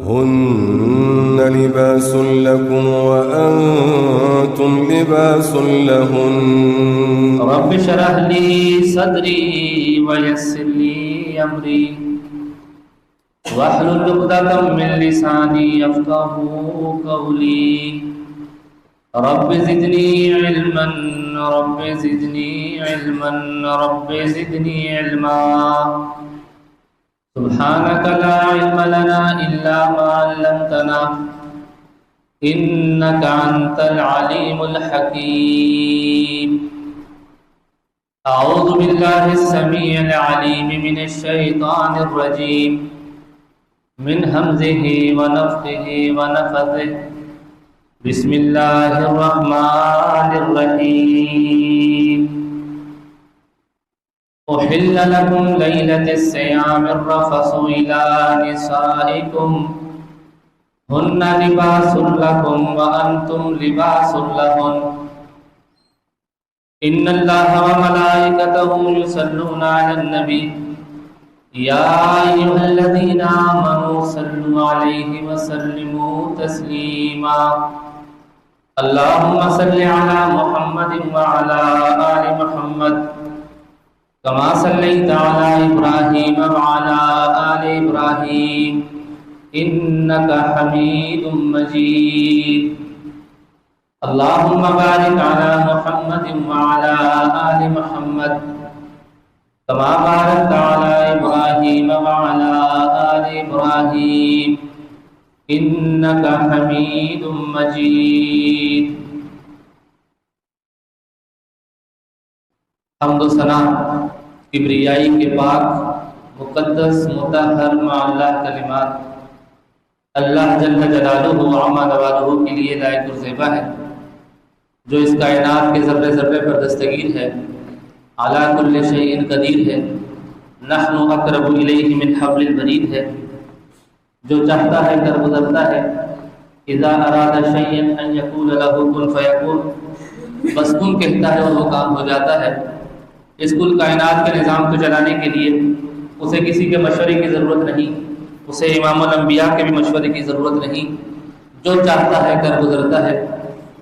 هن لباس لكم وأنتم لباس لهن رب اشرح لي صدري ويسر لي أمري واحلل عقدة من لساني يفقهوا قولي رب زدني علما رب زدني علما رب زدني علما سبحانك لا علم لنا إلا ما علمتنا إنك أنت العليم الحكيم أعوذ بالله السميع العليم من الشيطان الرجيم من همزه ونفخه ونفثه بسم الله الرحمن الرحيم أحل لكم ليلة الصيام الرفث إلى نسائكم هن لباس لكم وأنتم لباس لهن إن الله وملائكته يصلون على النبي يا أيها الذين آمنوا صلوا عليه وسلموا تسليما اللهم صل على محمد وعلى آل محمد كما صليت على إبراهيم وعلى آل إبراهيم إنك حميد مجيد اللهم بارك على محمد وعلى آل محمد كما باركت على إبراهيم وعلى آل إبراهيم إنك حميد مجيد حمد و ثنا کبریائی کے پاک مقدس مطہر معلّہ کلمات اللہ جل جلالہ و عما نوالہ کے لیے لائق و زیبا ہے، جو اس کائنات کے ذرے ذرے پر دستگیر ہے، علی کل شیء قدیر ہے، نحن اقرب الیہ من حبل الورید ہے، جو چاہتا ہے کر گزرتا ہے، اذا اراد شیئا ان یقول له کن فیکون، بس کن کہتا ہے اور وہ کام ہو جاتا ہے۔ اس کل کائنات کے نظام کو چلانے کے لیے اسے کسی کے مشورے کی ضرورت نہیں، اسے امام الانبیاء کے بھی مشورے کی ضرورت نہیں، جو چاہتا ہے کر گزرتا ہے۔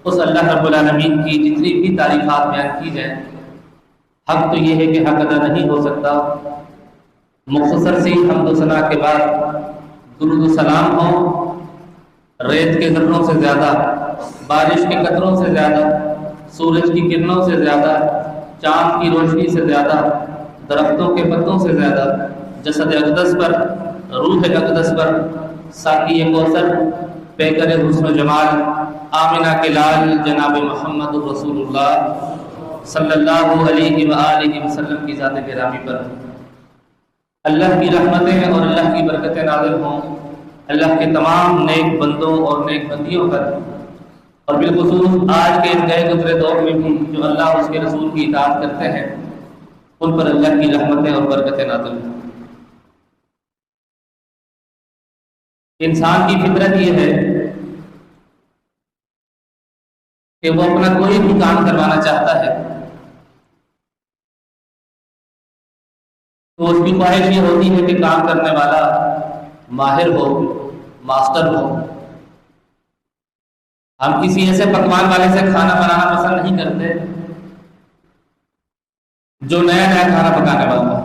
اس اللہ رب العالمین کی جتنی بھی تعریفات بیان کی جائیں، حق تو یہ ہے کہ حق ادا نہیں ہو سکتا۔ مختصر سی حمد و ثنا کے بعد درود و سلام ہو ریت کے ذروں سے زیادہ، بارش کے قطروں سے زیادہ، سورج کی کرنوں سے زیادہ، چاند کی روشنی سے زیادہ، درختوں کے پتوں سے زیادہ، جسد اقدس پر، روح اقدس پر، ساقی کوثر، پیکر حسن و جمال، آمنہ کے لال جناب محمد رسول اللہ صلی اللہ علیہ وآلہ وسلم کی ذات گرامی پر اللہ کی رحمتیں اور اللہ کی برکتیں نازل ہوں اللہ کے تمام نیک بندوں اور نیک بندیوں پر، اور بالخصوص آج کے اس گئے گزرے دور میں بھی جو اللہ اور اس کے رسول کی اطاعت کرتے ہیں ان پر اللہ کی رحمتیں اور برکتیں نازل ہوں۔ انسان کی فطرت یہ ہے کہ وہ اپنا کوئی بھی کام کروانا چاہتا ہے تو اس کی خواہش یہ ہوتی ہے کہ کام کرنے والا ماہر ہو، ماسٹر ہو۔ ہم کسی ایسے پکوان والے سے کھانا بنانا پسند نہیں کرتے جو نیا نیا کھانا پکانے والا ہو،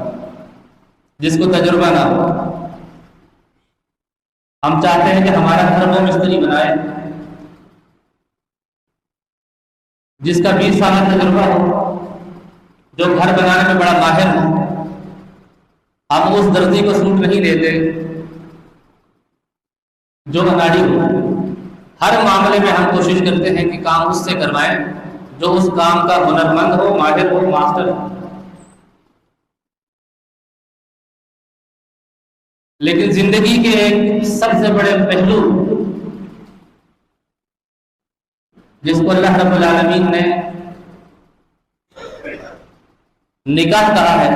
جس کو تجربہ نہ ہو۔ ہم چاہتے ہیں کہ ہمارا گھر وہ مستری بنائے جس کا 20 سالہ تجربہ ہو، جو گھر بنانے میں بڑا ماہر ہو۔ ہم اس درزی کو سوٹ نہیں لیتے جو اناڑی ہو۔ ہر معاملے میں ہم کوشش کرتے ہیں کہ کام اس سے کروائیں جو اس کام کا ہنرمند ہو، ماہر ہو، ماسٹر ہو۔ لیکن زندگی کے ایک سب سے بڑے پہلو جس کو اللہ رب العالمین نے نکاح کہا ہے،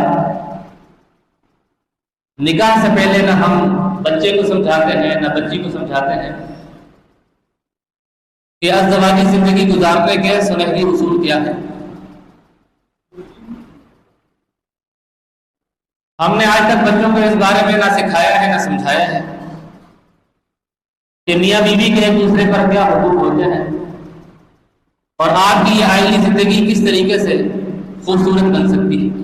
نکاح سے پہلے نہ ہم بچے کو سمجھاتے ہیں نہ بچی کو سمجھاتے ہیں کہ ازدواجی زندگی گزارنے کے سنہری اصول کیا ہے۔ ہم نے آج تک بچوں کو اس بارے میں نہ سکھایا ہے نہ سمجھایا ہے۔ کہ میاں بیوی کے ایک دوسرے پر کیا حقوق ہوتے ہیں اور آپ کی یہ آئینی زندگی کس طریقے سے خوبصورت بن سکتی ہے۔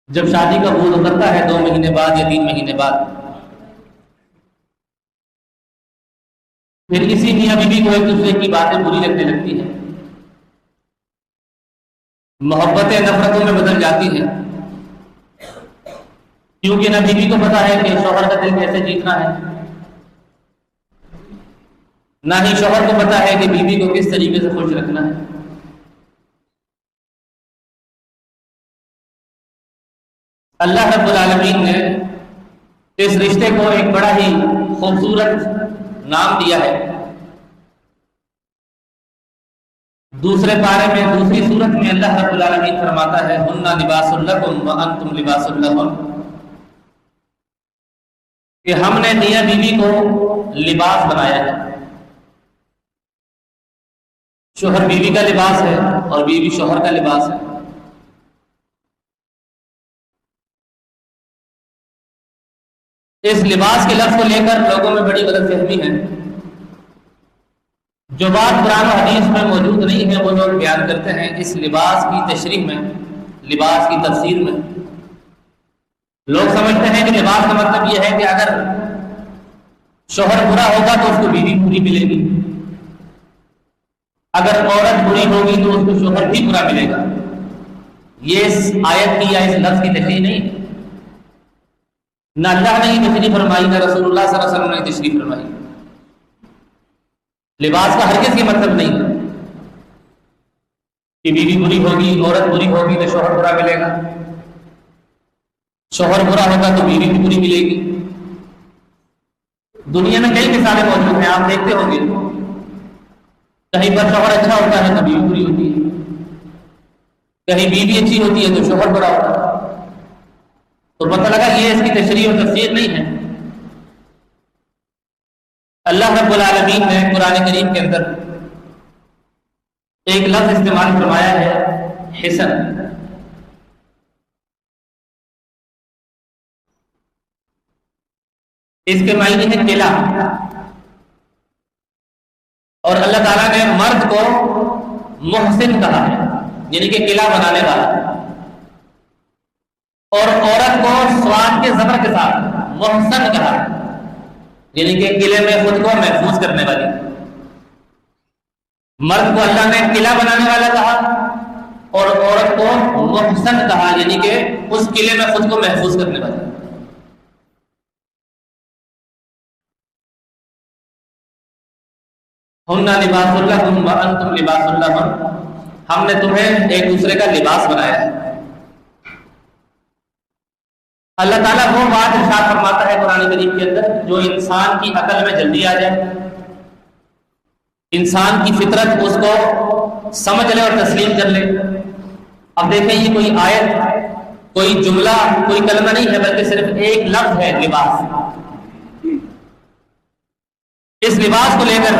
جب شادی کا بوجھ اترتا ہے 2 مہینے بعد یا 3 مہینے بعد، پھر اسی میاں بیوی کو ایک دوسرے کی باتیں بری لگنے لگتی ہیں، محبتیں نفرتوں میں بدل جاتی ہیں، کیونکہ نہ بیوی کو پتا ہے کہ شوہر کا دل کیسے جیتنا ہے، نہ ہی شوہر کو پتا ہے کہ بیوی کو کس طریقے سے خوش رکھنا ہے۔ اللہ رب العالمین نے اس رشتے کو ایک بڑا ہی خوبصورت نام دیا ہے۔ دوسرے پارے میں دوسری سورت میں اللہ رب العالمین فرماتا ہے ہن لباس لکم وانتم لباس لہن، کہ ہم نے میاں بیوی کو لباس بنایا ہے۔ شوہر بیوی کا لباس ہے اور بیوی شوہر کا لباس ہے۔ اس لباس کے لفظ کو لے کر لوگوں میں بڑی غلط فہمی ہے۔ جو بات قرآن و حدیث میں موجود نہیں ہے وہ لوگ بیان کرتے ہیں اس لباس کی تشریح میں، لباس کی تفسیر میں۔ لوگ سمجھتے ہیں کہ لباس کا مطلب یہ ہے کہ اگر شوہر برا ہوگا تو اس کو بیوی بری ملے گی، اگر عورت بری ہوگی تو اس کو شوہر بھی برا ملے گا۔ یہ اس آیت کی یا اس لفظ کی تشریح نہیں، نہ اللہ نے یہ تشریح فرمائی، نہ رسول اللہ صلی اللہ علیہ وسلم نے تشریح فرمائی۔ لباس کا ہرگز یہ مطلب نہیں ہے کہ بیوی بری ہوگی، عورت بری ہوگی تو شوہر برا ملے گا، شوہر برا ہوگا تو بیوی بھی بری ملے گی۔ دنیا میں کئی مثالیں موجود ہیں، آپ دیکھتے ہوں گے، کہیں پر شوہر اچھا ہوتا ہے تو بیوی بری ہوتی ہے، کہیں بیوی اچھی ہوتی ہے تو شوہر برا ہوتا ہے۔ تو پتہ لگا یہ اس کی تشریح اور تفسیر نہیں ہے۔ اللہ رب العالمین نے قرآن کریم کے اندر ایک لفظ استعمال فرمایا ہے حسن۔ اس کے معنی ہے قلعہ، اور اللہ تعالیٰ نے مرد کو محسن کہا ہے، یعنی کہ قلعہ بنانے والا، اور عورت کو سواد کے زبر کے ساتھ محسن کہا ہے، یعنی کہ قلعے میں خود کو محفوظ کرنے والی۔ مرد کو اللہ نے قلعہ بنانے والا کہا اور عورت کو محسن کہا، یعنی کہ اس قلعے میں خود کو محفوظ کرنے والی۔ ہن لباس لکم وانتم لباس لہن، ہم نے تمہیں ایک دوسرے کا لباس بنایا ہے۔ اللہ تعالیٰ وہ بات ارشاد فرماتا ہے قرآن کریم کے اندر جو انسان کی عقل میں جلدی آ جائے، انسان کی فطرت اس کو سمجھ لے اور تسلیم کر لے۔ اب دیکھیں یہ کوئی آیت، کوئی جملہ، کوئی کلمہ نہیں ہے، بلکہ صرف ایک لفظ ہے لباس۔ اس لباس کو لے کر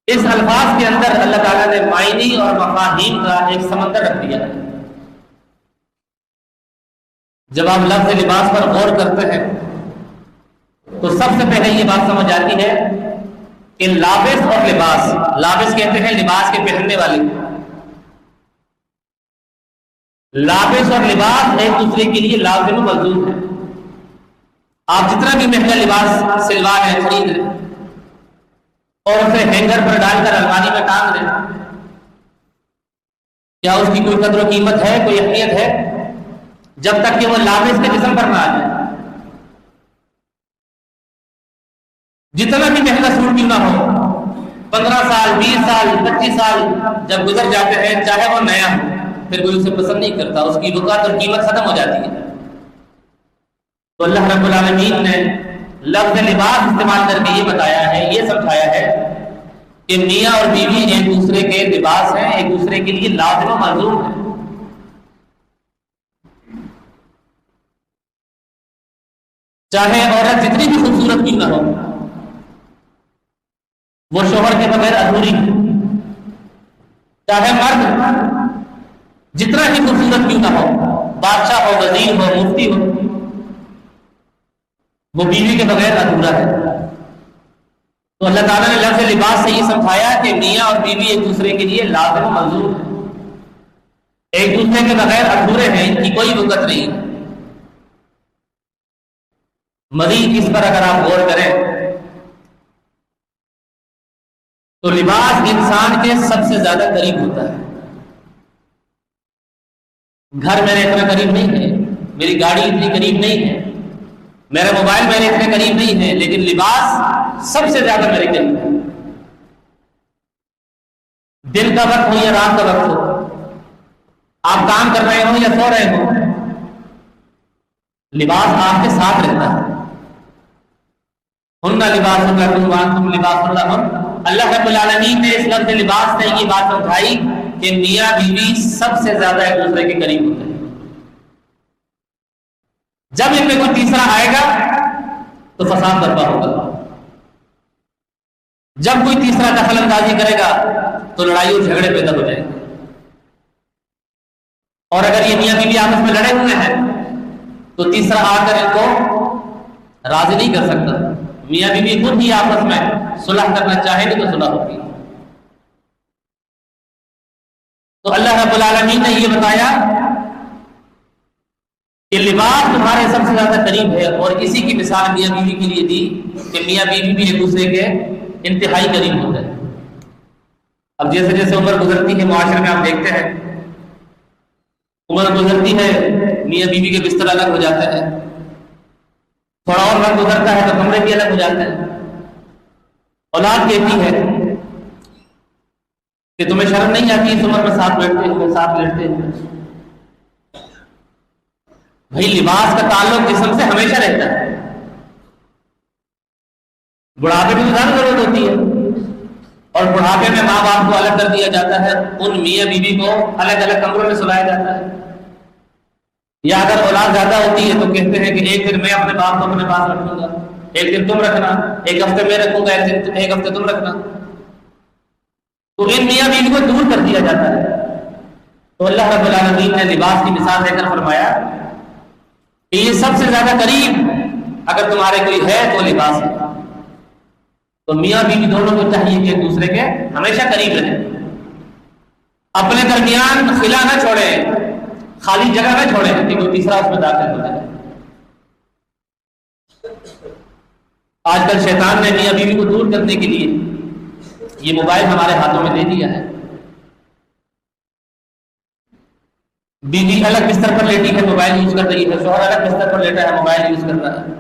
اس الفاظ کے اندر اللہ تعالیٰ نے معنی اور مفاہیم کا ایک سمندر رکھ دیا ہے۔ جب آپ لفظ لباس پر غور کرتے ہیں تو سب سے پہلے یہ بات سمجھ آتی ہے کہ لابس اور لباس، لابس کہتے ہیں لباس کے پہننے والے، لابس اور لباس ایک دوسرے کے لیے لازم و ملزوم ہے۔ آپ جتنا بھی مہنگا لباس سلوا ہے، خرید لیں اور اسے ہینگر پر ڈال کر الماری میں ٹانگ دیں، کیا اس کی کوئی قدر و قیمت ہے، کوئی اہمیت ہے؟ جب تک کہ وہ لابس کے جسم پر نہ آ جائے۔ جتنا بھی مہنگا سوٹ کیوں نہ ہو، 15 سال 20 سال 25 سال جب گزر جاتے ہیں، چاہے وہ نیا ہو، پھر کوئی اسے پسند نہیں کرتا، اس کی وقت اور قیمت ختم ہو جاتی ہے۔ تو اللہ رب العالمین نے لفظ لباس استعمال کر کے یہ بتایا ہے، یہ سمجھایا ہے کہ میاں اور بیوی ایک دوسرے کے لباس ہیں، ایک دوسرے کے لیے لازم و ملزوم ہیں۔ چاہے عورت جتنی بھی خوبصورت کیوں نہ ہو، وہ شوہر کے بغیر ادھوری ہے۔ چاہے مرد جتنا ہی خوبصورت کیوں نہ ہو، بادشاہ ہو، وزیر ہو، مفتی ہو، وہ بیوی کے بغیر ادھورا ہے۔ تو اللہ تعالیٰ نے لفظ لباس سے یہ سمجھایا کہ میاں اور بیوی ایک دوسرے کے لیے لازم و منظور ہے، ایک دوسرے کے بغیر ادھورے ہیں، ان کی کوئی وقت نہیں ہے۔ مزید اس پر اگر آپ غور کریں تو لباس انسان کے سب سے زیادہ قریب ہوتا ہے۔ گھر میرے اتنا قریب نہیں ہے، میری گاڑی اتنی قریب نہیں ہے، میرا موبائل میرے اتنے قریب نہیں ہے، لیکن لباس سب سے زیادہ میرے قریب ہے۔ دن کا وقت ہو یا رات کا وقت ہو، آپ کام کر رہے ہو یا سو رہے ہو، لباس آپ کے ساتھ رہتا ہے۔ ہن لباس لکم وانتم لباس لہن۔ اللہ رب العالمین نے اس لفظ لباس سے یہ بات سمجھائی کہ میاں بیوی سب سے زیادہ ایک دوسرے کے قریب ہوتے ہیں۔ جب ان میں کوئی تیسرا آئے گا تو فساد برپا ہوگا، جب کوئی تیسرا دخل اندازی کرے گا تو لڑائی اور جھگڑے پیدا ہو جائیں گے۔ اور اگر یہ میاں بیوی آپس میں لڑے ہوئے ہیں تو تیسرا آ کر ان کو راضی نہیں کر سکتا۔ میاں بیوی خود ہی آپس میں صلح کرنا چاہے گے تو صلح ہوگی۔ تو اللہ رب العالمین نے یہ بتایا کہ لباس تمہارے سب سے زیادہ قریب ہے، اور اسی کی مثال میاں بیوی کے لیے دی کہ میاں بیوی بھی ایک دوسرے کے انتہائی قریب ہوتے ہیں۔ اب جیسے جیسے عمر گزرتی ہے معاشرے میں آپ دیکھتے ہیں، عمر گزرتی ہے میاں بیوی کے بستر الگ ہو جاتے ہیں، تھوڑا اور وقت گزرتا ہے تو کمرے بھی الگ ہو جاتے ہیں۔ اولاد کہتی ہے کہ تمہیں شرم نہیں آتی اس عمر میں ساتھ بیٹھتے ہوئے، ساتھ لیٹتے ہوئے؟ بھائی لباس کا تعلق جسم سے ہمیشہ رہتا ہے، بڑھاپے میں زیادہ ضرورت ہوتی ہے، اور بڑھاپے میں ماں باپ کو الگ کر دیا جاتا ہے، ان میاں بیوی کو الگ الگ کمروں میں سلایا جاتا ہے۔ یا اگر اولاد زیادہ ہوتی ہے تو کہتے ہیں کہ ایک دن میں اپنے باپ کو اپنے پاس رکھوں گا، ایک دن تم رکھنا، ایک ہفتے میں رکھوں گا، ایک ہفتے تم رکھنا۔ تو ان میاں بیوی کو دور کر دیا جاتا ہے۔ تو اللہ رب العالمین نے لباس کی مثال دے کر فرمایا کہ یہ سب سے زیادہ قریب اگر تمہارے کوئی ہے تو لباس ہے۔ تو میاں بیوی دونوں کو چاہیے کہ ایک دوسرے کے ہمیشہ قریب رہیں، اپنے درمیان خلا نہ چھوڑیں، خالی جگہ نہ چھوڑیں کہ کوئی تیسرا اس میں داخل ہو جائے۔ آج کل شیطان نے میاں بیوی کو دور کرنے کے لیے یہ موبائل ہمارے ہاتھوں میں دے دیا ہے۔ بیوی الگ بستر پر لیٹی ہے، موبائل یوز کر رہی ہے، شوہر الگ بستر پر لیٹا ہے، موبائل یوز کر رہا ہے۔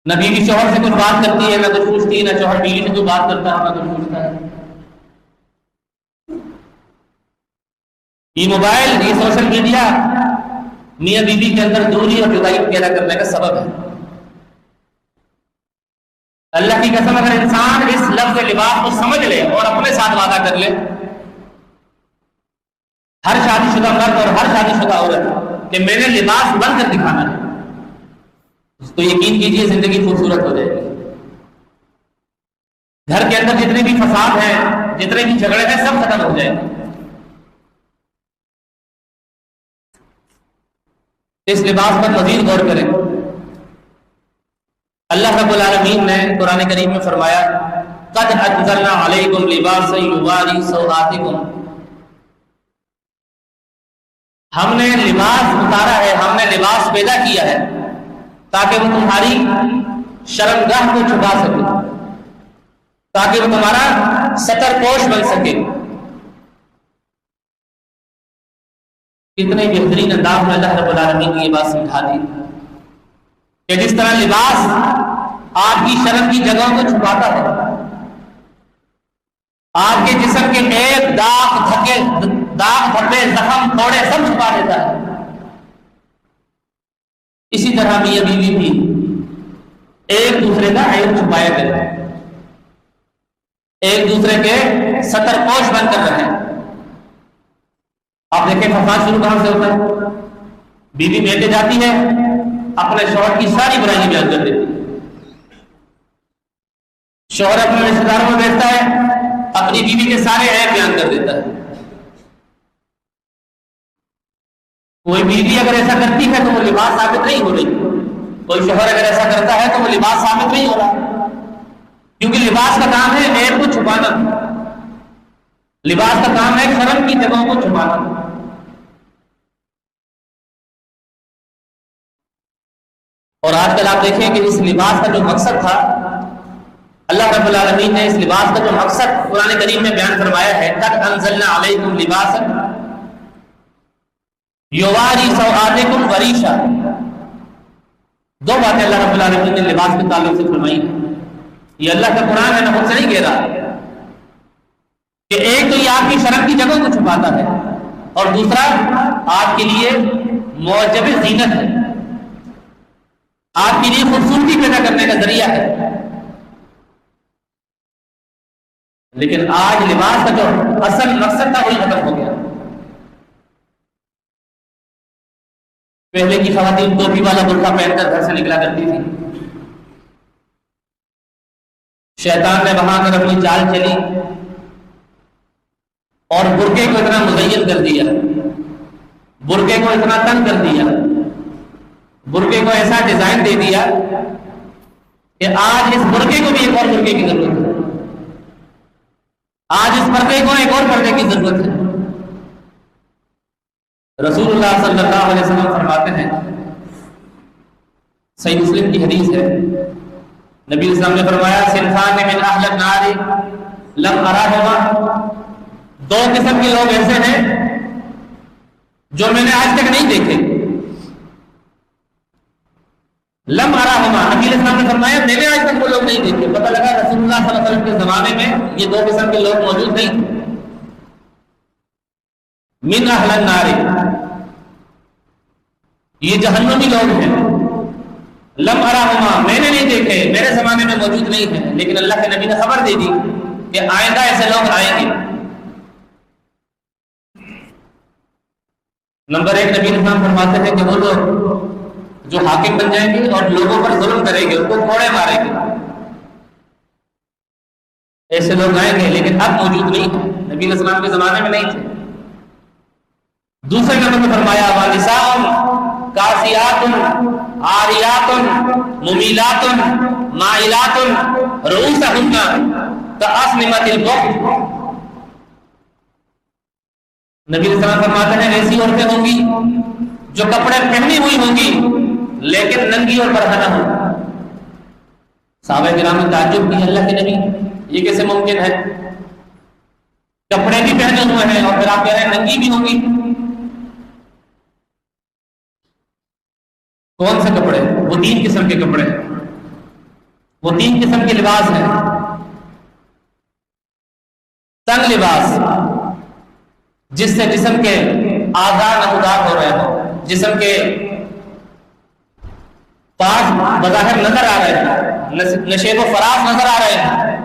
نہ بیوی شوہر سے کچھ بات کرتی ہے، نہ کچھ پوچھتی ہے، نہ شوہر بیوی سے کچھ بات کرتا ہے، نہ کچھ پوچھتا ہے۔ یہ موبائل، یہ سوشل میڈیا میاں بیوی کے اندر دوری اور جدائی پیدا کرنے کا سبب ہے۔ اللہ کی قسم اگر انسان اس لفظ لباس کو سمجھ لے اور اپنے ساتھ وعدہ کر لے، ہر شادی شدہ مرد اور ہر شادی شدہ عورت کہ میں نے لباس بن کر دکھانا ہے، تو یقین کیجئے زندگی خوبصورت ہو جائے گی۔ گھر کے اندر جتنے بھی فساد ہیں، جتنے بھی جھگڑے ہیں، سب ختم ہو جائیں گے۔ اس لباس پر مزید غور کریں۔ اللہ رب العالمین نے قرآن کریم میں فرمایا قد انزلنا علیکم لباسا یواری سوآتکم، ہم نے لباس اتارا ہے، ہم نے لباس پیدا کیا ہے تاکہ وہ تمہاری شرمگاہ کو چھپا سکے، تاکہ وہ تمہارا ستر پوش بن سکے۔ کتنے بہترین انداز میں اللہ رب العالمین نے یہ بات سمجھا دی کہ جس طرح لباس آپ کی شرم کی جگہوں کو چھپاتا ہے، آپ کے جسم کے ایک داغ دھبے زخم پھوڑے سب چھپا دیتا ہے، اسی طرح میاں بیوی بھی ایک دوسرے کا عیب چھپایا کرتے ہیں، ایک دوسرے کے ستر پوش بن کر رہے ہیں۔ آپ دیکھیں فساد شروع کہاں سے ہوتا ہے؟ بیوی بیٹے جاتی ہے، اپنے شوہر کی ساری برائی بیان کر دیتی ہے، شوہر اپنے رشتے داروں میں بیٹھتا ہے، اپنی بیوی کے سارے عیب بیان کر دیتا ہے۔ کوئی بیوی اگر ایسا کرتی ہے تو وہ لباس ثابت نہیں ہو رہی، کوئی شوہر اگر ایسا کرتا ہے تو وہ لباس ثابت نہیں ہو رہا، کیونکہ لباس کا کام ہے عیب کو چھپانا، لباس کا کام ہے شرم کی جگہوں کو چھپانا۔ اور آج کل آپ دیکھیں کہ اس لباس کا جو مقصد تھا، اللہ رب العالمین نے اس لباس کا جو مقصد قرآن کریم میں بیان فرمایا ہے، قد انزلنا علیکم لباسا یواری سوآتکم وریشا، دو باتیں اللہ رب العالمین نے لباس کے تعلق سے فرمائی ہیں۔ یہ اللہ کا قرآن ہے، نہ خود سے نہیں کہہ رہا کہ ایک تو یہ آپ کی شرم کی جگہوں کو چھپاتا ہے، اور دوسرا آپ کے لیے موجب زینت ہے، آپ کے لیے خوبصورتی پیدا کرنے کا ذریعہ ہے۔ لیکن آج لباس کا جو اصل مقصد تھا وہی ختم ہو گیا۔ پہلے کی خواتین ٹوپی والا برقع پہن کر گھر سے نکلا کرتی تھی، شیطان نے وہاں کر اپنی چال چلی اور برقعے کو اتنا مزین کر دیا، برقعے کو اتنا تنگ کر دیا، برقعے کو ایسا ڈیزائن دے دیا کہ آج اس برقعے کو بھی ایک اور برقعے کی ضرورت ہے، آج اس پردے کو ایک اور پردے کی ضرورت ہے۔ رسول اللہ صلی اللہ علیہ وسلم فرماتے ہیں، صحیح مسلم کی حدیث ہے، نبی اسلام نے فرمایا صنفان من اہل النار لم اراہما، دو قسم کے لوگ ایسے ہیں جو میں نے آج تک نہیں دیکھے، لم اراہما، نبی اسلام نے فرمایا میں نے آج تک وہ لوگ نہیں دیکھے۔ پتہ لگا رسول اللہ صلی اللہ علیہ وسلم کے زمانے میں یہ دو قسم کے لوگ موجود نہیں تھے۔ من اہل النار، یہ جہنمی لوگ ہیں، لم اراہما، میں نے نہیں دیکھے، میرے زمانے میں موجود نہیں ہیں، لیکن اللہ کے نبی نے خبر دے دی کہ آئندہ ایسے لوگ آئیں گے۔ نمبر ایک، نبی اسلام فرماتے ہیں کہ وہ لوگ جو حاکم بن جائیں گے اور لوگوں پر ظلم کریں گے، ان کو کوڑے ماریں گے، ایسے لوگ آئیں گے، لیکن اب موجود نہیں ہیں، نبی اسلام کے زمانے میں نہیں تھے۔ دوسرے نمبر میں فرمایا وَنِسَاءٌ کاسیات عاریات ممیلات مائلات رؤوسہن کأسنمۃ البخت، نبی علیہ السلام فرماتے ہیں ایسی عورتیں ہوں گی جو کپڑے پہنی ہوئی ہوں گی لیکن ننگی اور برہنہ ہوں۔ صحابہ کرام نے تعجب کی، اللہ کے نبی یہ کیسے ممکن ہے؟ کپڑے بھی پہنے ہوئے ہیں اور پھر آپ کہہ رہے ہیں ننگی بھی ہوں گی؟ کون سے کپڑے؟ وہ 3 قسم کے کپڑے ہیں، وہ 3 قسم کے لباس ہیں۔ تنگ لباس، جس سے جسم کے اعضاء نمودار ہو رہے ہوں، جسم کے پارٹ بظاہر نظر آ رہے ہیں، نشیب و فراز نظر آ رہے ہیں۔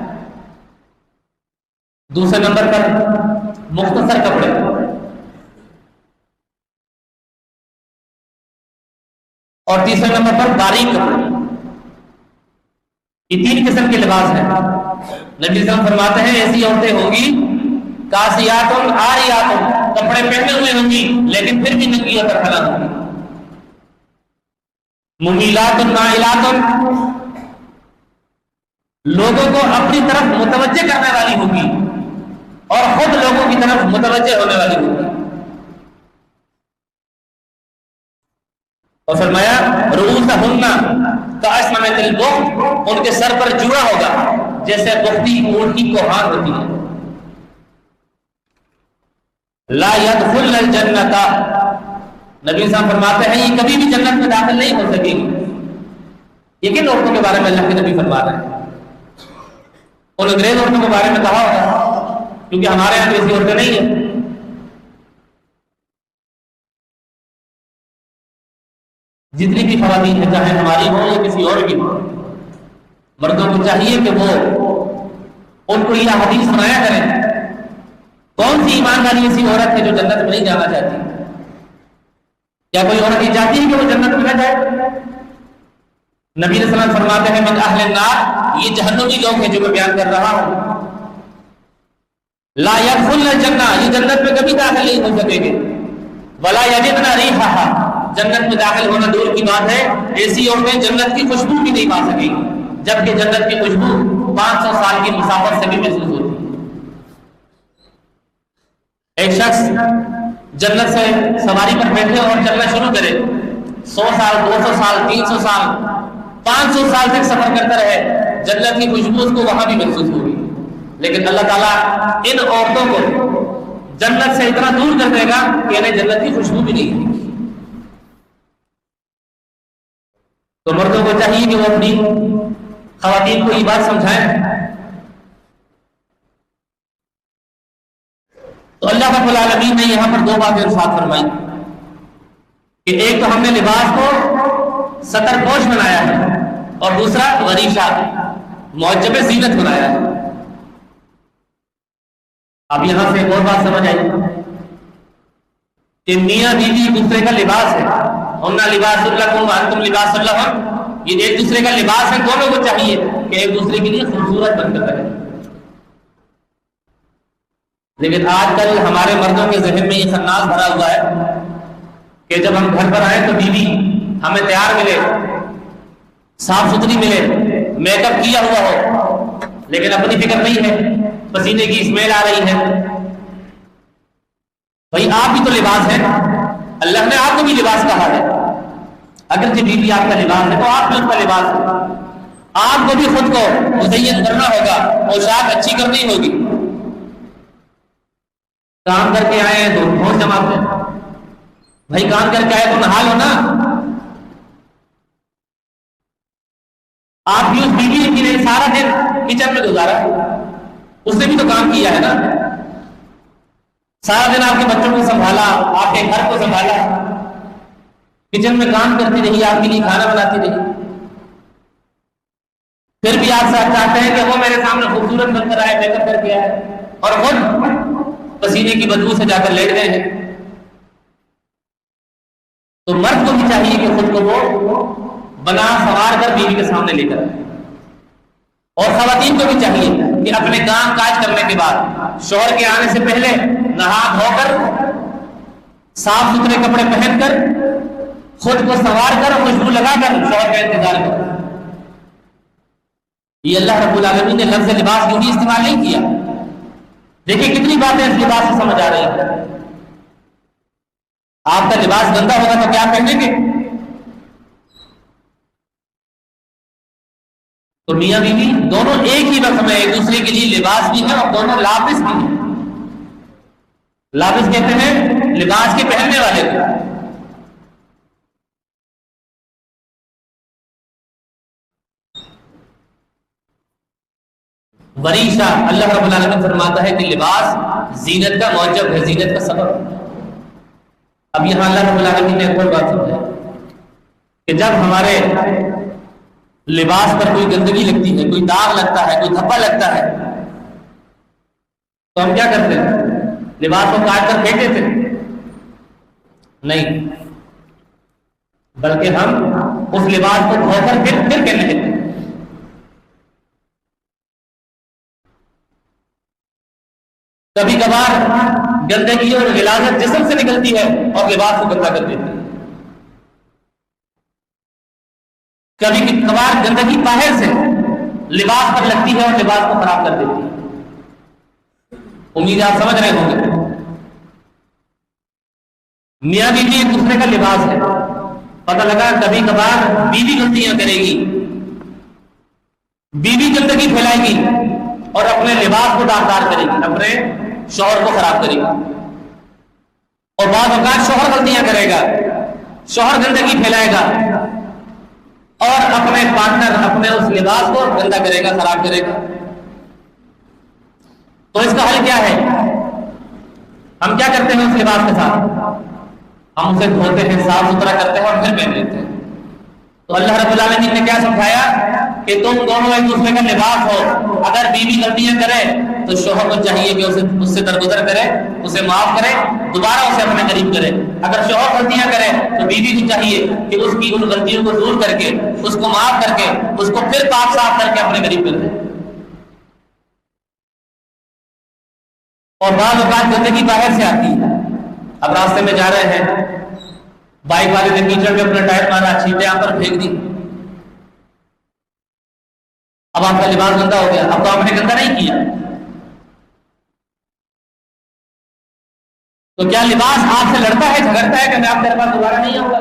دوسرے نمبر پر مختصر کپڑے، اور تیسرے نمبر پر باریک کپڑے۔ یہ 3 قسم کے لباس ہیں۔ نبی صلی اللہ علیہ وسلم فرماتے ہیں ایسی عورتیں ہوں گی کاسیات عاریات، کپڑے پہنے ہوئے ہوں گی لیکن پھر بھی ننگی اور برہنہ ہوں گی۔ ممیلات مائلات، لوگوں کو اپنی طرف متوجہ کرنے والی ہوگی اور خود لوگوں کی طرف متوجہ ہونے والی ہوگی۔ اور فرمایا رؤوسہن کأسنمۃ البخت، ان کے سر پر جوڑا ہوگا جیسے بختی اونٹ کی کوہان ہوتی ہے۔ لا يدخل الجنت، نبی صاحب فرماتے ہیں یہ کبھی بھی جنت میں داخل نہیں ہو سکے گی۔ یہ کن عورتوں کے بارے میں اللہ کے نبی فرما رہے ہیں؟ ان انگریز عورتوں کے بارے میں کہا ہوگا، کیونکہ ہمارے یہاں ایسی عورتیں نہیں ہیں۔ جتنی بھی خواتین ہیں، چاہے ہماری ہوں یا کسی اور کی ہوں، مردوں کو چاہیے کہ وہ ان کو یہ حدیث سنایا کریں۔ کون سی ایمان والی ایسی عورت ہے جو جنت میں نہیں جانا چاہتی؟ کیا کوئی عورت یہ چاہتی ہے کہ وہ جنت میں نہ جائے؟ نبی علیہ السلام فرماتے ہیں من اہل النار، یہ جہنمی لوگ ہیں جو میں بیان کر رہا ہوں، لا يدخلن الجنہ، یہ جنت میں کبھی داخل نہیں ہو سکیں گے، ولا یجدن ریحھا، جنت میں داخل ہونا دور کی بات ہے، ایسی عورتیں جنت کی خوشبو بھی نہیں پا سکیں گی، جبکہ جنت کی خوشبو 500 سال کی مسافت سے بھی محسوس ہوتی ہے۔ ایک شخص جنت سے سواری پر بیٹھے اور چلنا شروع کرے، 100 سال 200 سال 300 سال 500 سال تک سفر کرتا رہے، جنت کی خوشبو اس کو وہاں بھی محسوس ہوگی، لیکن اللہ تعالیٰ ان عورتوں کو جنت سے اتنا دور کر دے گا کہ انہیں جنت کی خوشبو بھی نہیں ہوگی۔ تو مردوں کو چاہیے کہ وہ اپنی خواتین کو یہ بات سمجھائیں۔ تو اللہ رب العالمین نے یہاں پر 2 باتیں ارشاد فرمائی کہ ایک تو ہم نے لباس کو ستر پوش بنایا ہے، اور دوسرا غریشہ معجب زینت بنایا ہے۔ اب یہاں سے ایک اور بات سمجھ آئی کہ میاں بیوی ایک دوسرے کا لباس ہے، ہن لباس لکم وانتم لباس لہن، یہ ایک دوسرے کا لباس ہے، دونوں کو چاہیے کہ ایک دوسرے کے لیے خوبصورت بن کر رہے۔ لیکن آج کل ہمارے مردوں کے ذہن میں یہ خناس بھرا ہوا ہے کہ جب ہم گھر پر آئیں تو بیوی ہمیں تیار ملے، صاف ستھری ملے، میک اپ کیا ہوا ہو، لیکن اپنی فکر نہیں ہے، پسینے کی اسمیل آ رہی ہے۔ بھائی آپ بھی تو لباس ہیں، اللہ نے آپ کو بھی لباس کہا ہے، اگرچہ بیوی آپ کا لباس ہے تو آپ بھی اس کا لباس ہے، آپ کو بھی خود کو مزین کرنا ہوگا، پوشاک اچھی کرنی ہوگی۔ کام کر کے آئے ہیں تو ہوش جماتے ہیں، بھائی کام کر کے آئے تو نہا لو نا۔ آپ بھی اس بیوی کی نے سارا دن کچن میں گزارا، اس نے بھی تو کام کیا ہے نا، سارا دن آپ کے بچوں کو سنبھالا، آپ کے گھر کو سنبھالا، کچن میں کام کرتی رہی، آپ کے لیے کھانا بناتی رہی، پھر بھی آپ سے چاہتے ہیں کہ وہ میرے سامنے خوبصورت بن کر آئے، میک اپ کر کے آئے، اور خود پسینے کی بدبو سے جا کر لیٹ گئے ہیں۔ تو مرد کو بھی چاہیے کہ خود کو وہ بنا سنوار کر بیوی کے سامنے لے کر آئے، اور خواتین کو بھی چاہیے کہ اپنے کام کاج کرنے کے بعد شوہر کے آنے سے پہلے نہا دھو کر صاف ستھرے کپڑے پہن کر خود کو سنوار کر خوشبو لگا کر شوہر کا انتظار کرے۔ یہ اللہ رب العالمین نے لفظ لباس کیوں بھی استعمال نہیں کیا؟ دیکھیں کتنی باتیں اس لباس سے سمجھ آ رہی ہیں۔ آپ کا لباس گندا ہوگا تو کیا پہنیں گے؟ تو میاں بیوی دونوں ایک ہی وقت میں ایک دوسرے کے لیے لباس بھی ہیں اور دونوں لابس بھی ہیں۔ لابس کہتے ہیں لباس کے پہننے والے کو۔ وریشہ اللہ رب العالمین فرماتا ہے کہ لباس زینت کا موجب ہے، زینت کا سبب۔ اب یہاں اللہ رب العالمین نے ایک اور بات سمجھائی کہ جب ہمارے لباس پر کوئی گندگی لگتی ہے، کوئی داغ لگتا ہے، کوئی دھبا لگتا ہے، تو ہم کیا کرتے ہیں؟ لباس کو کاٹ کر پھینک دیتے ہیں؟ نہیں، بلکہ ہم اس لباس کو دھو کر پھر پہننے دیتے ہیں۔ کبھی کبھار گندگی اور غلاظت جسم سے نکلتی ہے اور لباس کو گندا کر دیتی ہے، کبھی کبھار گندگی باہر سے لباس پر لگتی ہے اور لباس کو خراب کر دیتی ہے۔ امید آپ سمجھ رہے ہوں گے، میاں بیوی ایک دوسرے کا لباس ہے۔ پتہ لگا کبھی کبھار بیوی غلطیاں کرے گی، بیوی گندگی پھیلائے گی اور اپنے لباس کو داغدار کرے گی، اپنے شوہر کو خراب کرے گی، اور بعض اوقات شوہر غلطیاں کرے گا، شوہر گندگی پھیلائے گا اور اپنے پارٹنر اپنے اس لباس کو گندا کرے گا، خراب کرے گا۔ تو اس کا حل کیا ہے؟ ہم کیا کرتے ہیں اس لباس کے ساتھ؟ ہم اسے دھوتے ہیں، صاف ستھرا کرتے ہیں اور پھر پہن لیتے ہیں۔ تو اللہ رب العالمین نے کیا سمجھایا کہ تم دونوں ایک دوسرے کا لباس ہو، اگر بیوی غلطیاں کرے تو شوہر کو چاہیے کہ اس سے درگزر کرے، اسے معاف کرے، دوبارہ اسے اپنے قریب کرے۔ اگر شوہر غلطیاں کرے تو بیوی کو چاہیے کہ اس کی ان غلطیوں کو دور کر کے، اس کو معاف کر کے، اس کو پھر پاک صاف کر کے اپنے قریب کر دے۔ اور بعض اوقات گندگی باہر سے آتی ہے، اب راستے میں جا رہے ہیں بائک والے نے کیچڑ میں اپنا ٹائر مارا، چھینٹیں آپ پر پھینک دی، اب آپ کا لباس گندا ہو گیا. اب تو آپ نے گندا نہیں کیا، تو کیا لباس آپ سے لڑتا ہے، جھگڑتا ہے کہ میں آپ کے پاس دوبارہ نہیں آؤں گا؟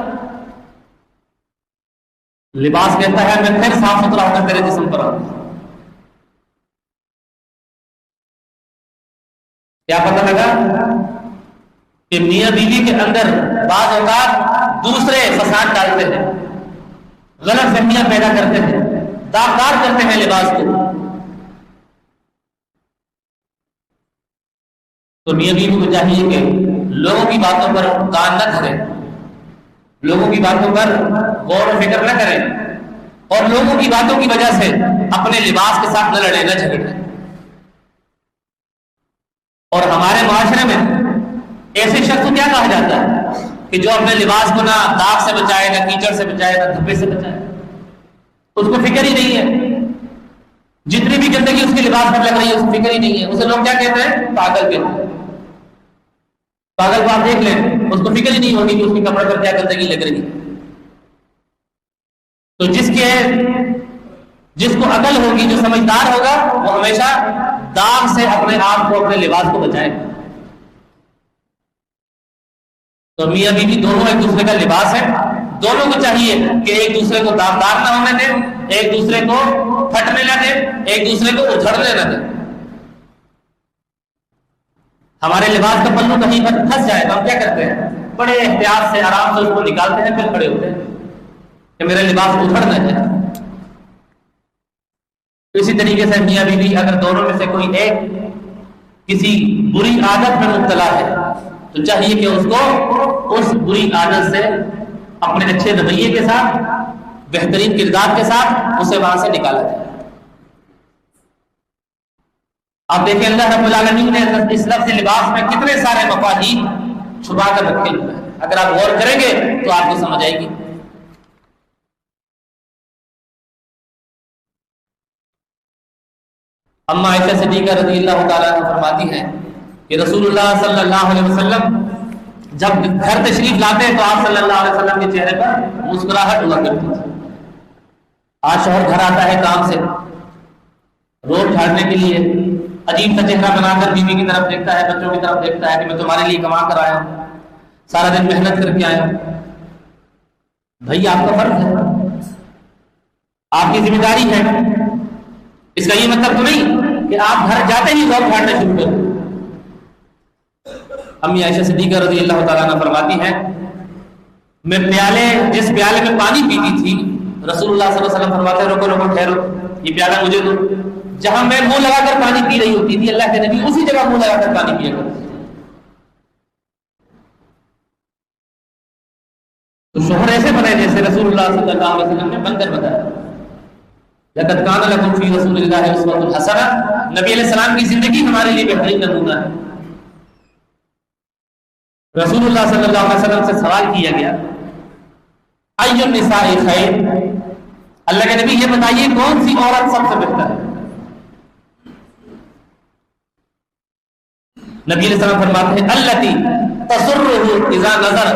لباس کہتا ہے میں پھر صاف ستھرا ہو کر تیرے جسم پر آؤں. کیا پتہ لگا کہ میاں بیوی کے اندر بعض اوقات دوسرے فساد ڈالتے ہیں، غلط فہمیاں پیدا کرتے ہیں، داغدار کرتے ہیں لباس کو. تو میاں بیوی کو چاہیے کہ لوگوں کی باتوں پر کان نہ دھریں، لوگوں کی باتوں پر غور و فکر نہ کریں، اور لوگوں کی باتوں کی وجہ سے اپنے لباس کے ساتھ نہ لڑیں، نہ جھگڑیں. اور ہمارے معاشرے میں ایسے شخص کو کیا کہا جاتا ہے کہ جو اپنے لباس کو نہ داغ سے بچائے، نہ کیچڑ سے بچائے، نہ دھبے سے بچائے، اس کو فکر ہی نہیں ہے. جتنی بھی گندگی اس کے لباس پر لگ رہی ہے اس کو فکر ہی نہیں ہے. اسے لوگ کیا کہتے ہیں؟ پاگل کہتے ہیں. پاگل کو آپ دیکھ لیں، اس کو فکر ہی نہیں ہوگی کہ اس کے کپڑے پر کیا گندگی لگ رہی ہے. تو جس کو عقل ہوگی، جو سمجھدار ہوگا، وہ ہمیشہ داغ سے اپنے آپ کو، اپنے لباس کو بچائے. تو میاں بیوی دونوں ایک دوسرے کا لباس ہے. دونوں کو چاہیے کہ ایک دوسرے کو داغدار نہ ہونے دیں، ایک دوسرے کو پھٹنے نہ دیں، ایک دوسرے کو اجھڑنے نہ دیں. ہمارے لباس کا پلو کہیں پر پھنس جائے تو ہم کیا کرتے ہیں؟ بڑے احتیاط سے آرام سے اس کو نکالتے ہیں، پھر کھڑے ہوتے ہیں کہ میرا لباس اجھڑ نہ جائے. اسی طریقے سے میاں بیوی اگر دونوں میں سے کوئی ایک کسی بری عادت میں مبتلا ہے تو چاہیے کہ اس کو اس بری عادت سے اپنے اچھے رویے کے ساتھ، بہترین کردار کے ساتھ اسے وہاں سے نکالا جائے. آپ دیکھیں اللہ رب العالمین نے اس لفظ لباس میں کتنے سارے مفاہیم چھپا کر رکھے ہوئے ہیں. اگر آپ غور کریں گے تو آپ کو سمجھ آئے گی. اما عائشہ صدیقہ رضی اللہ تعالیٰ عنہ فرماتی ہیں کہ رسول اللہ صلی اللہ علیہ وسلم جب گھر تشریف لاتے ہیں تو آپ صلی اللہ علیہ وسلم کے چہرے پر مسکراہٹ ہوا کرتی تھی. آج شوہر گھر آتا ہے کام سے، روب جھاڑنے کے لیے عجیب سا چہرہ بنا کر بیوی کی طرف دیکھتا ہے، بچوں کی طرف دیکھتا ہے کہ میں تمہارے لیے کما کر آیا ہوں، سارا دن محنت کر کے آیا ہوں. بھائی آپ کا فرض ہے، آپ کی ذمہ داری ہے. اس کا یہ مطلب تو نہیں کہ آپ گھر جاتے ہی روب جھاڑنا شروع کر دیں. امی عائشہ صدیقہ رضی اللہ تعالیٰ عنہ فرماتی ہیں میں جس پیالے میں پانی پیتی تھی، رسول اللہ صلی اللہ علیہ وسلم فرماتے ہیں رکو رکو ٹھہرو، یہ پیالہ مجھے دو. جہاں میں منہ لگا کر پانی پی رہی ہوتی تھی اللہ کے نبی اسی جگہ منہ لگا کر پانی پیا کرتے. تو شوہر ایسے بنے جیسے رسول اللہ صلی اللہ علیہ وسلم نے بن کر بتایا. لقد کان لکم فی رسول اللہ اسوۃ حسنہ، نبی علیہ السلام کی زندگی ہمارے لیے بہترین نمونہ ہے. رسول اللہ صلی اللہ علیہ وسلم سے سوال کیا گیا ای النساء خیر، اللہ کے نبی یہ بتائیے کون سی عورت سب سے بہتر ہے؟ نبی علیہ السلام فرماتے ہیں التی تسرہ اذا نظر،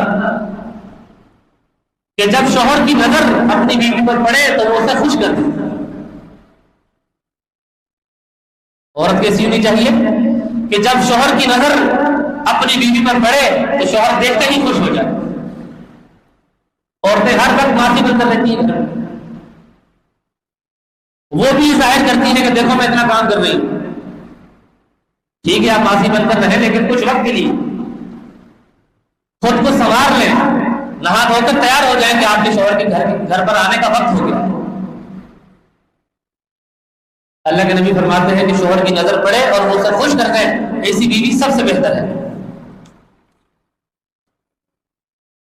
کہ جب شوہر کی نظر اپنی بیوی پر پڑے تو وہ اسے خوش کرتی. عورت کیسی ہونی چاہیے کہ جب شوہر کی نظر اپنی بیوی پر پڑے تو شوہر دیکھتے ہی خوش ہو جائے. عورتیں ہر وقت معافی بن کر رہتی ہیں، وہ بھی ظاہر کرتی ہیں کہ دیکھو میں اتنا کام کر رہی ہوں. ٹھیک ہے آپ معافی بن کر رہیں، لیکن کچھ وقت کے لیے خود کو سنوار لیں، نہا دھو کر تیار ہو جائیں کہ آپ کے شوہر کے گھر پر آنے کا وقت ہو گیا. اللہ کے نبی فرماتے ہیں کہ شوہر کی نظر پڑے اور وہ اسے خوش کر دیں، ایسی بیوی سب سے بہتر ہے.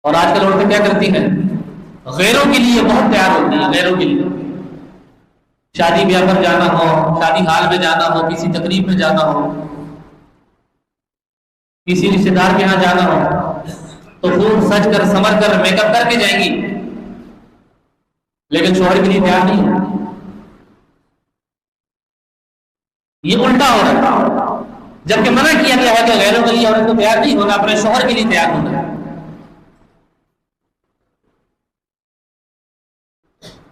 اور آج کل عورتیں کیا کرتی ہیں؟ غیروں کے لیے بہت تیار ہوتی ہیں. غیروں کے لیے شادی بیاہ پر جانا ہو، شادی حال میں جانا ہو، کسی تقریب میں جانا ہو، کسی رشتے دار کے یہاں جانا ہو تو خوب سج کر سمر کر میک اپ کر کے جائیں گی، لیکن شوہر کے لیے تیار نہیں ہے. یہ الٹا ہو رہا ہے. جبکہ منع کیا گیا ہے کہ غیروں کے لیے عورت کو تیار نہیں ہونا، اپنے شوہر کے لیے تیار ہونا ہے.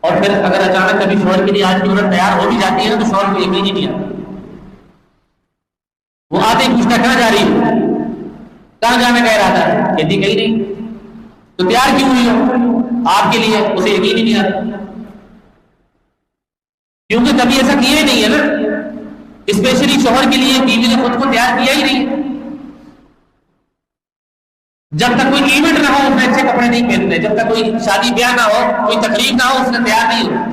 اور پھر اگر اچانک کبھی شوہر کے لیے آج کی عورت تیار ہو بھی جاتی ہے نا تو شوہر کو یقین ہی نہیں آتا، وہ آتے ہی پوچھتا کہاں جا رہی ہو، کہاں جانے کا ارادہ ہے، کہتی کہیں نہیں، تو تیار کیوں ہوئی ہو آپ کے لیے، اسے یقین ہی نہیں آتا، کیونکہ کبھی ایسا کیا ہی نہیں ہے نا، اسپیشلی شوہر کے لیے بیوی نے خود کو تیار کیا ہی نہیں۔ جب تک کوئی ایونٹ نہ ہو اس میں اچھے کپڑے نہیں پہنتے، جب تک کوئی شادی بیاہ نہ ہو، کوئی تقریب نہ ہو، اس میں تیار نہیں ہو۔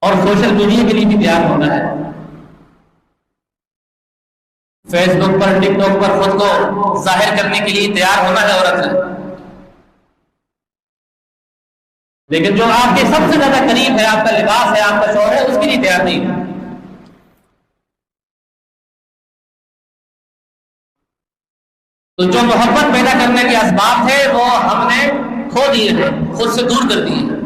اور سوشل میڈیا کے لیے بھی تیار ہونا ہے، فیس بک پر ٹک ٹاک پر خود کو ظاہر کرنے کے لیے تیار ہونا ہے عورت نے، لیکن جو آپ کے سب سے زیادہ قریب ہے، آپ کا لباس ہے، آپ کا شوہر ہے، اس کے لیے تیار نہیں ہے۔ تو جو محبت پیدا کرنے کے اسباب تھے وہ ہم نے کھو دیے ہیں، خود سے دور کر دیے ہیں۔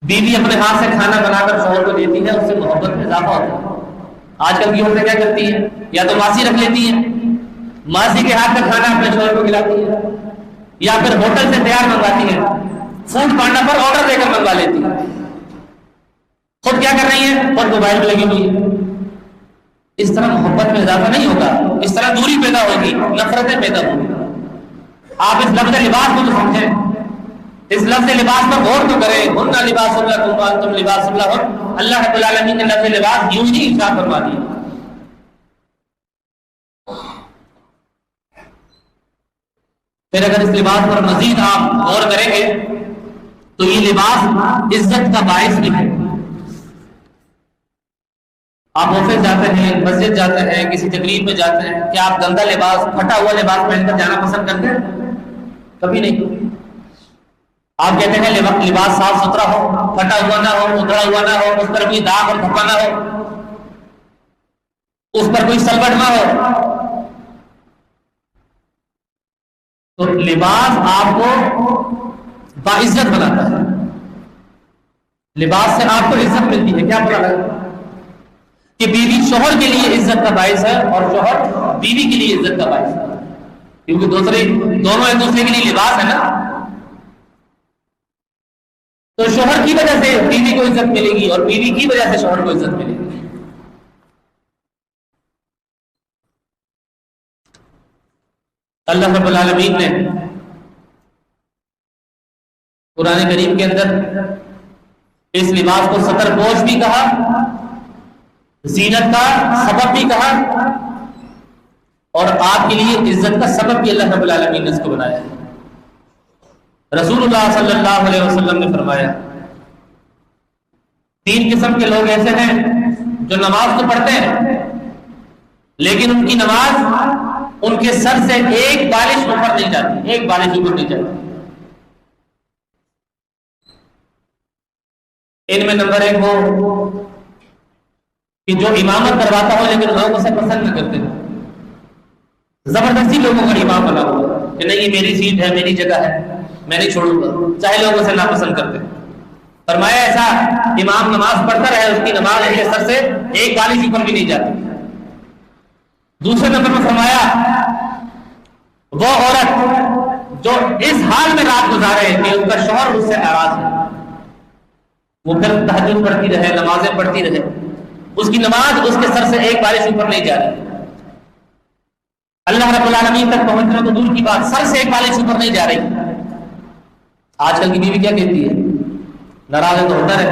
بیوی اپنے ہاتھ سے کھانا بنا کر شوہر کو دیتی ہے، اس سے محبت میں اضافہ ہوتا ہے۔ آج کل کی عورتیں کیا کرتی ہیں، یا تو ماسی رکھ لیتی ہیں، ماسی کے ہاتھ کا کھانا اپنے شوہر کو کھلاتی ہے، یا پھر ہوٹل سے تیار منگواتی ہے، فوڈ پانڈا پر آرڈر دے کر منگوا لیتی ہے، خود کیا کر رہی ہے، خود موبائل میں لگی ہوئی ہے۔ اس طرح محبت میں اضافہ نہیں ہوگا، اس طرح دوری پیدا ہوگی، نفرتیں پیدا ہوں گی۔ آپ اس لفظ لباس کو تو سمجھیں، اس لفظ لباس پر غور تو کریں، ہن لباس لکم وانتم لباس لہن۔ اللہ رب العالمین نے لفظ لباس یوں ہی ارشاد فرما دیا۔ پھر اگر اس لباس پر مزید آپ غور کریں گے تو یہ لباس عزت کا باعث بھی ہے۔ آپ آفس جاتے ہیں، مسجد جاتے ہیں، کسی تقریب میں جاتے ہیں، کیا آپ گندا لباس، پھٹا ہوا لباس پہن کر جانا پسند کرتے ہیں؟ کبھی نہیں۔ آپ کہتے ہیں لباس صاف ستھرا ہو، پھٹا ہوا نہ ہو، ادھڑا ہوا نہ ہو، اس پر کوئی داغ اور دھبا نہ ہو، اس پر کوئی سلوٹ نہ ہو۔ تو لباس آپ کو باعزت بناتا ہے، لباس سے آپ کو عزت ملتی ہے۔ کیا پتا لگا کہ بیوی شوہر کے لیے عزت کا باعث ہے اور شوہر بیوی کے لیے عزت کا باعث ہے، کیونکہ دونوں ایک دوسرے کے لیے لباس ہے نا۔ تو شوہر کی وجہ سے بیوی کو عزت ملے گی اور بیوی کی وجہ سے شوہر کو عزت ملے گی۔ اللہ رب العالمین نے قرآن کریم کے اندر اس لباس کو ستر پوش بھی کہا، زینت کا سبب بھی کہا، اور آپ کے لیے عزت کا سبب بھی اللہ رب العالمین نے اس کو بنایا ہے۔ رسول اللہ صلی اللہ علیہ وسلم نے فرمایا، تین قسم کے لوگ ایسے ہیں جو نماز تو پڑھتے ہیں لیکن ان کی نماز ان کے سر سے ایک بالش اوپر نہیں جاتی، ایک بالش اوپر نہیں جاتی۔ ان میں نمبر ایک وہ کہ جو امامت کرواتا ہو لیکن لوگ اسے پسند نہ کرتے ہو، زبردستی لوگوں کا امام بنا ہوا کہ نہیں یہ میری سیٹ ہے، میری جگہ ہے، میں نہیں چھوڑوں گا، چاہے لوگ اسے ناپسند کرتے۔ فرمایا ایسا امام نماز پڑھتا رہے، اس کی نماز ان کے سر سے ایک بالش اوپر بھی نہیں جاتی۔ دوسرے نمبر میں فرمایا وہ عورت جو اس حال میں رات گزارے کہ ان کا شوہر اس سے ناراض ہے، وہ پھر تہجد پڑھتی رہے، نمازیں پڑھتی رہے، اس کی نماز اس کے سر سے ایک بالش اوپر نہیں جا رہی، اللہ رب العالمین تک پہنچنا تو دور کی بات، سر سے ایک بالش اوپر نہیں جا رہی۔ آج کل کی بیوی کیا کہتی ہے، ناراض ہے تو ہوتا رہے،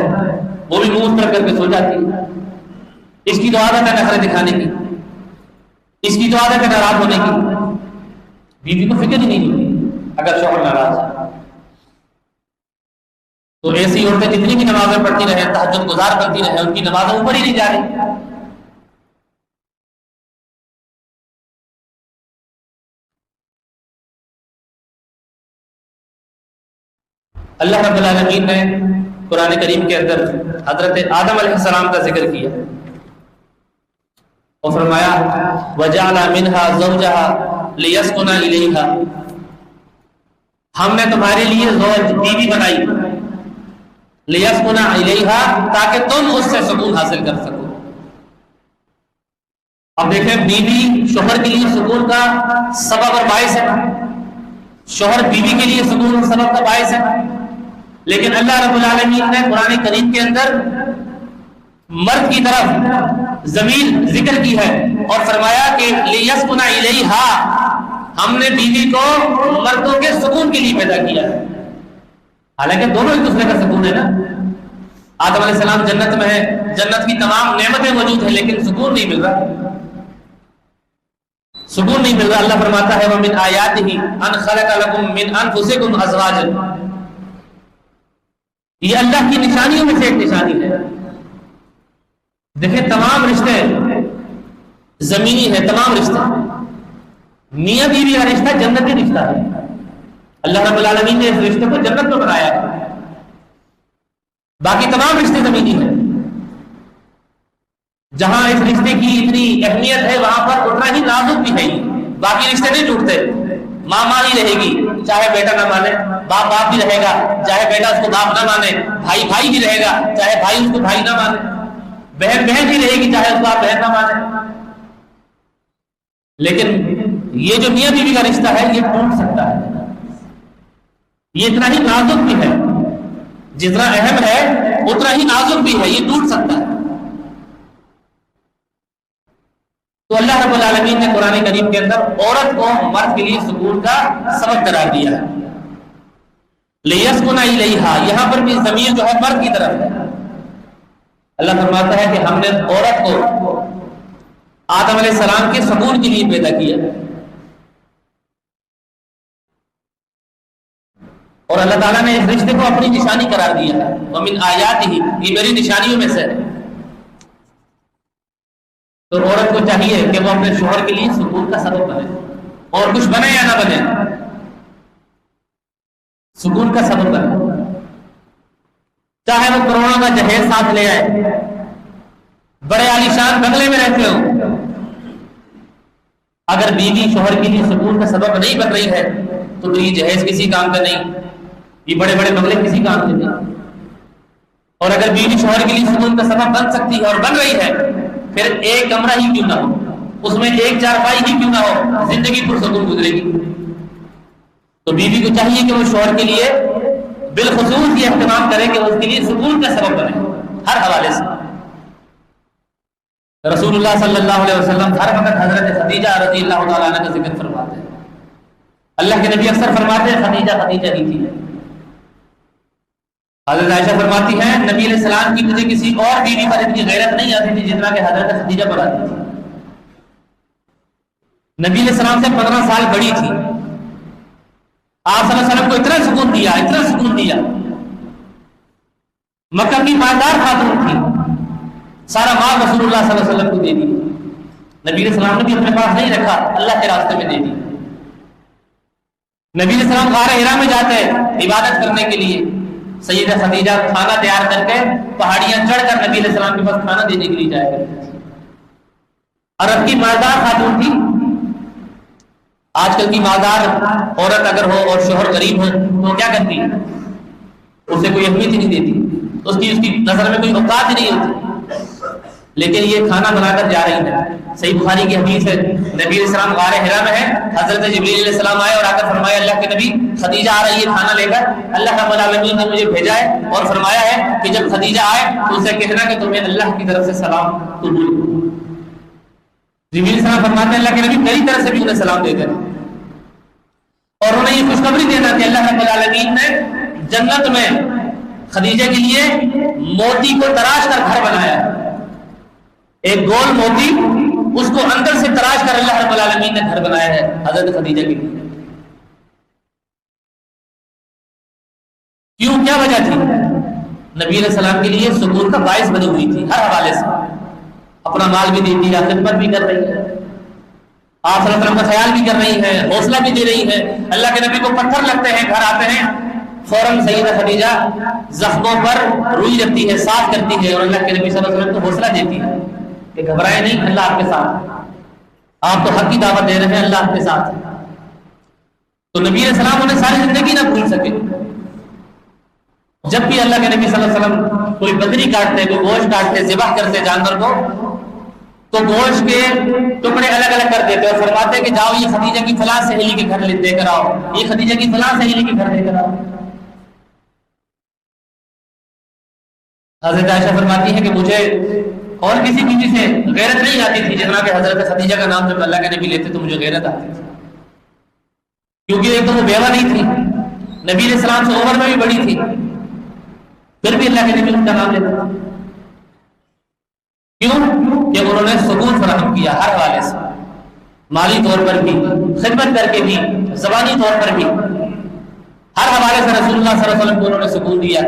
وہ بھی منہ پر کر کے سو جاتی ہے۔ اس کی تو عادت ہے نخرے دکھانے کی، اس کی تو عادت ہے ناراض ہونے کی۔ بیوی کو فکر ہی نہیں ہوتی اگر شوہر ناراض ہے۔ تو ایسی عورتیں جتنی بھی نمازیں پڑھتی رہے، تہجد گزار بنتی رہے، ان کی نمازیں اوپر ہی نہیں جا رہی۔ اللہ رب العالمین نے قرآن کریم کے اندر حضرت آدم علیہ السلام کا ذکر کیا اور فرمایا وَجَعَلَ مِنْهَا زَوْجَهَا لِيَسْكُنَ إِلَيْهَا، ہم نے تمہارے لیے زوج بیوی بنائی، لِيَسْكُنَ إِلَيْهَا، تاکہ تم اس سے سکون حاصل کر سکو۔ اب دیکھیں بیوی شوہر کے لیے سکون کا سبب اور باعث ہے، شوہر بیوی کے لیے سکون اور سبب کا باعث ہے، لیکن اللہ رب العالمین نے قرآن کریم کے اندر مرد کی طرف ضمیر ذکر کی ہے اور فرمایا کہ لیسکن الیہا، ہم نے بیوی کو مردوں کے سکون کے لیے پیدا کیا ہے، حالانکہ دونوں ایک دوسرے کا سکون ہے نا۔ آدم علیہ السلام جنت میں ہے، جنت کی تمام نعمتیں موجود ہیں، لیکن سکون نہیں مل رہا، سکون نہیں مل رہا۔ اللہ فرماتا ہے وَمِنْ آیَاتِهِ أَنْ خَلَقَ لَكُم مِّنْ أَنفُسِكُمْ أَزْوَاجًا، یہ اللہ کی نشانیوں میں سے ایک نشانی ہے۔ دیکھیں تمام رشتے زمینی ہے، تمام رشتے میاں بیوی کا رشتہ جنتی رشتہ ہے، اللہ رب العالمین نے اس رشتے کو جنت میں بنایا ہے، باقی تمام رشتے زمینی ہیں۔ جہاں اس رشتے کی اتنی اہمیت ہے وہاں پر اتنا ہی نازک بھی ہے، باقی رشتے نہیں ٹوٹتے۔ ماں ماں ہی رہے گی چاہے بیٹا نہ مانے، باپ باپ بھی رہے گا چاہے بیٹا اس کو باپ نہ مانے، بھائی بھائی بھی رہے گا چاہے بھائی اس کو بھائی نہ مانے، بہن بہن بھی رہے گی چاہے اس کو آپ بہن نہ مانے۔ لیکن یہ جو میاں بیوی کا رشتہ ہے یہ ٹوٹ سکتا ہے، یہ اتنا ہی نازک بھی ہے، جتنا اہم ہے اتنا ہی نازک بھی ہے، یہ ٹوٹ سکتا ہے۔ تو اللہ رب العالمین نے قرآن کریم کے اندر عورت کو مرد کے لیے سکون کا سبب قرار دیا ہے۔ لیسکن الیہا، یہاں پر بھی ضمیر جو ہے مرد کی طرف ہے۔ اللہ فرماتا ہے کہ ہم نے عورت کو آدم علیہ السلام کے سکون کے لیے پیدا کیا، اور اللہ تعالیٰ نے اس رشتے کو اپنی نشانی قرار دیا ہے۔ وَمِنْ آیَاتِهِ، یہ میری نشانیوں میں سے ہے۔ تو عورت کو چاہیے کہ وہ اپنے شوہر کے لیے سکون کا سبب بنے، اور کچھ بنے یا نہ بنے سکون کا سبب بنے، چاہے وہ کروڑوں کا جہیز ساتھ لے آئے، بڑے عالیشان بنگلے میں رہتے ہو، اگر بیوی شوہر کے لیے سکون کا سبب نہیں بن رہی ہے تو یہ جہیز کسی کام کا نہیں، یہ بڑے بڑے بنگلے کسی کام کے نہیں۔ اور اگر بیوی شوہر کے لیے سکون کا سبب بن سکتی ہے اور بن رہی ہے، پھر ایک کمرہ ہی کیوں نہ ہو، اس میں ایک چارپائی ہی کیوں نہ ہو، زندگی پرسکون گزرے گی۔ تو بیوی کو چاہیے کہ وہ شوہر کے لیے بالخصوص یہ اہتمام کرے کہ وہ اس کے لیے سکون کا سبب بنے ہر حوالے سے۔ رسول اللہ صلی اللہ علیہ وسلم ہر وقت حضرت خدیجہ رضی اللہ تعالیٰ عنہ کا ذکر فرماتے ہیں۔ اللہ کے نبی اکثر فرماتے ہیں خدیجہ خدیجہ ہی تھی۔ حضرت عائشہ فرماتی ہیں نبی علیہ السلام کی مجھے کسی اور بیوی پر اتنی غیرت نہیں آتی تھی جتنا کہ حضرت خدیجہ پر آتی تھی۔ نبی علیہ السلام سے 15 سال بڑی تھی، آپ صلی اللہ علیہ وسلم کو اتنا سکون دیا، اتنا سکون دیا۔ مکہ کی مالدار خاتون تھی، سارا مال رسول اللہ صلی اللہ علیہ وسلم کو دے دی، نبی علیہ السلام نے بھی اپنے پاس نہیں رکھا، اللہ کے راستے میں دے دی۔ نبی علیہ السلام غار حرا میں جاتے عبادت کرنے کے لیے، سیدہ خدیجہ کھانا تیار کر کے پہاڑیاں چڑھ کر نبی علیہ السلام کے پاس کھانا دینے کے لیے جایا کرتے تھے۔ عرب کی مالدار خاتون تھی۔ آج کل کی مالدار عورت اگر ہو اور شوہر غریب ہو تو کیا کرتی ہے؟ اسے کوئی اہمیت ہی نہیں دیتی، اس کی نظر میں کوئی اوقات ہی نہیں ہوتی۔ لیکن یہ کھانا بنا کر جا رہی ہے۔ صحیح بخاری کی حدیث ہے، نبی علیہ السلام غار حرا میں ہے، حضرت جبریل علیہ السلام آئے اور آ کر فرمایا اللہ کے نبی خدیجہ آ رہی ہے کھانا لے کر، اللہ رب العالمین نے مجھے بھیجا ہے اور فرمایا ہے کہ جب خدیجہ آئے تو اسے کہنا کہ تمہیں اللہ کی طرف سے سلام قبول ہو۔ جبریل علیہ السلام فرماتے ہیں اللہ کے نبی میری طرف سے بھی انہیں سلام دے دینا، اور انہیں یہ خوشخبری دینا کہ اللہ رب العالمین نے جنت میں خدیجہ کے لیے موتی کو تراش کر گھر بنایا، ایک گول موتی اس کو اندر سے تراش کر اللہ رب العالمین نے گھر بنایا ہے حضرت خدیجہ کے لیے۔ کیوں، کیا وجہ تھی؟ نبی علیہ السلام کے لیے سکون کا باعث بنی ہوئی تھی، ہر حوالے سے اپنا مال بھی دیتی ہے، خدمت بھی کر رہی ہے، آپ صلی اللہ علیہ وسلم کا خیال بھی کر رہی ہے، حوصلہ بھی دے رہی ہے۔ اللہ کے نبی کو پتھر لگتے ہیں، گھر آتے ہیں، فوراً سیدہ خدیجہ زخموں پر روئی رکھتی ہے، صاف کرتی ہے، اور اللہ کے نبی صلی اللہ علیہ وسلم کو حوصلہ دیتی ہے کہ گھبرائے نہیں، اللہ آپ کے ساتھ، آپ تو حق کی دعوت دے رہے ہیں، اللہ آپ کے ساتھ۔ تو نبی علیہ السلام انہیں ساری زندگی نہ بھول سکے۔ جب بھی اللہ کے نبی صلی اللہ علیہ وسلم کوئی بدری کاٹتے، کوئی گوشت کاٹتے، ذبح کرتے جانور کو، تو گوشت کے ٹکڑے الگ الگ کر دیتے اور فرماتے کہ جاؤ یہ خدیجہ کی فلاں سہیلی کے گھر دے کر آؤ، یہ خدیجہ کی فلاں سہیلی کے گھر دے کر آؤ۔ حضرت عائشہ فرماتی ہے کہ مجھے اور کسی بیوی سے غیرت نہیں آتی تھی جتنا کہ حضرت خدیجہ کا نام جب اللہ کے نبی لیتے تو مجھے غیرت آتی تھی، کیونکہ ایک تو وہ بیوہ نہیں تھی، نبی علیہ السلام سے عمر میں بھی بڑی تھی، پھر بھی اللہ کے نبی ان کا نام لیتے تھے۔ کیوں کہ انہوں نے سکون فراہم کیا ہر حوالے سے، مالی طور پر بھی، خدمت کر کے بھی، زبانی طور پر بھی، ہر حوالے سے رسول اللہ صلی اللہ علیہ وسلم کو انہوں نے سکون دیا،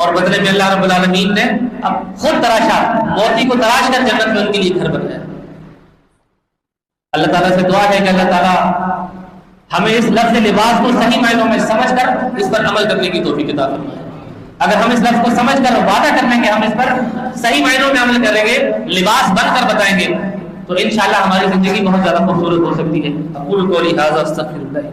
اور بدلے میں اللہ رب العالمین نے اب خود تراشا، موتی کو تراش کر جنت میں ان کے لیے گھر بنایا۔ اللہ تعالیٰ سے دعا ہے کہ اللہ تعالیٰ ہمیں اس لفظ لباس کو صحیح معنوں میں سمجھ کر اس پر عمل کرنے کی توفیق عطا فرمائے۔ اگر ہم اس لفظ کو سمجھ کر وعدہ کر لیں گے ہم اس پر صحیح معنوں میں عمل کریں گے، لباس بن کر بتائیں گے، تو انشاءاللہ ہماری زندگی بہت زیادہ خوبصورت ہو سکتی ہے۔ اقول قولی ھذا استغفر اللہ۔